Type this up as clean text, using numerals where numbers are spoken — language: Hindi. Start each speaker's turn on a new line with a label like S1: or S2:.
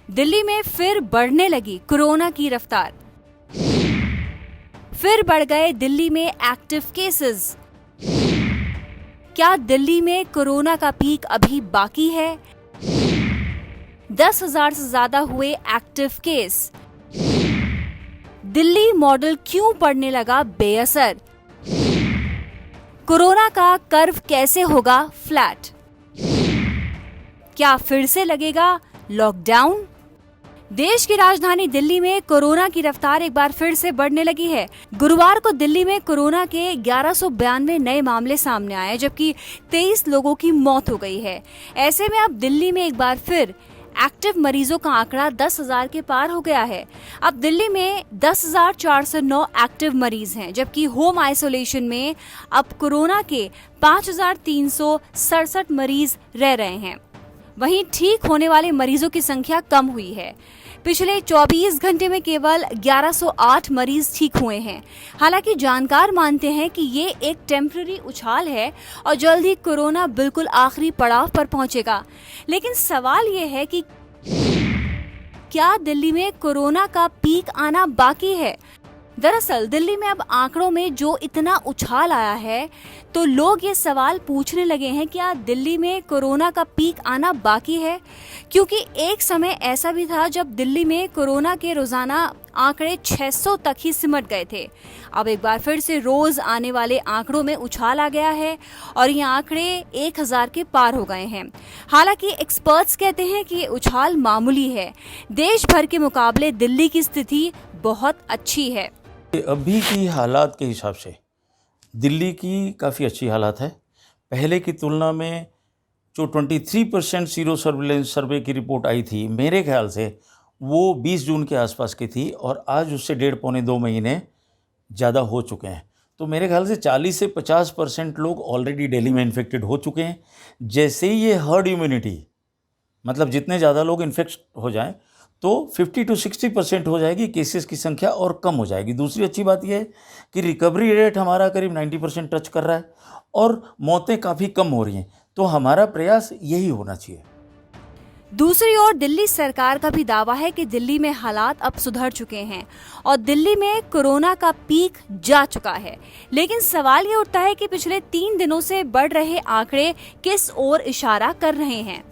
S1: दिल्ली में फिर बढ़ने लगी कोरोना की रफ्तार। फिर बढ़ गए दिल्ली में एक्टिव केसेस। क्या दिल्ली में कोरोना का पीक अभी बाकी है? 10,000 से ज्यादा हुए एक्टिव केस। दिल्ली मॉडल क्यों पड़ने लगा बेअसर? कोरोना का कर्व कैसे होगा फ्लैट? क्या फिर से लगेगा लॉकडाउन? देश की राजधानी दिल्ली में कोरोना की रफ्तार एक बार फिर से बढ़ने लगी है। गुरुवार को दिल्ली में कोरोना के 1192 नए मामले सामने आए, जबकि 23 लोगों की मौत हो गई है। ऐसे में अब दिल्ली में एक बार फिर एक्टिव मरीजों का आंकड़ा 10,000 के पार हो गया है। अब दिल्ली में 10,409 एक्टिव मरीज हैं, जबकि होम आइसोलेशन में अब कोरोना के 5,367 मरीज रह रहे हैं। वहीं ठीक होने वाले मरीजों की संख्या कम हुई है। पिछले 24 घंटे में केवल 1108 मरीज ठीक हुए हैं। हालांकि जानकार मानते हैं कि ये एक टेम्पररी उछाल है और जल्द ही कोरोना बिल्कुल आखिरी पड़ाव पर पहुंचेगा। लेकिन सवाल ये है कि क्या दिल्ली में कोरोना का पीक आना बाकी है? दरअसल दिल्ली में अब आंकड़ों में जो इतना उछाल आया है, तो लोग ये सवाल पूछने लगे हैं, क्या दिल्ली में कोरोना का पीक आना बाकी है? क्योंकि एक समय ऐसा भी था जब दिल्ली में कोरोना के रोजाना आंकड़े 600 तक ही सिमट गए थे। अब एक बार फिर से रोज आने वाले आंकड़ों में उछाल आ गया है और ये आंकड़े 1,000 के पार हो गए हैं। हालांकि एक्सपर्ट्स कहते हैं कि ये उछाल मामूली है। देश भर के मुकाबले दिल्ली की स्थिति बहुत अच्छी है।
S2: अभी की हालात के हिसाब से दिल्ली की काफ़ी अच्छी हालात है। पहले की तुलना में जो 23% सीरो सर्विलेंस सर्वे की रिपोर्ट आई थी, मेरे ख्याल से वो 20 जून के आसपास की थी और आज उससे 1.5-2 महीने ज़्यादा हो चुके हैं। तो मेरे ख्याल से 40 से 50% लोग ऑलरेडी दिल्ली में इन्फेक्टेड हो चुके हैं। जैसे ही ये हर्ड इम्यूनिटी, मतलब जितने ज़्यादा लोग इन्फेक्ट हो जाएं, तो 50 to 60% हो जाएगी, केसेस की संख्या और कम हो जाएगी। दूसरी अच्छी बात यह है कि रिकवरी रेट हमारा करीब 90% टच कर रहा है और मौतें काफ़ी कम हो रही हैं। तो हमारा प्रयास यही होना चाहिए।
S1: दूसरी ओर दिल्ली सरकार का भी दावा है कि दिल्ली में हालात अब सुधर चुके हैं और दिल्ली में कोरोना का पीक जा चुका है। लेकिन सवाल ये उठता है कि पिछले 3 दिनों से बढ़ रहे आंकड़े किस ओर इशारा कर रहे हैं?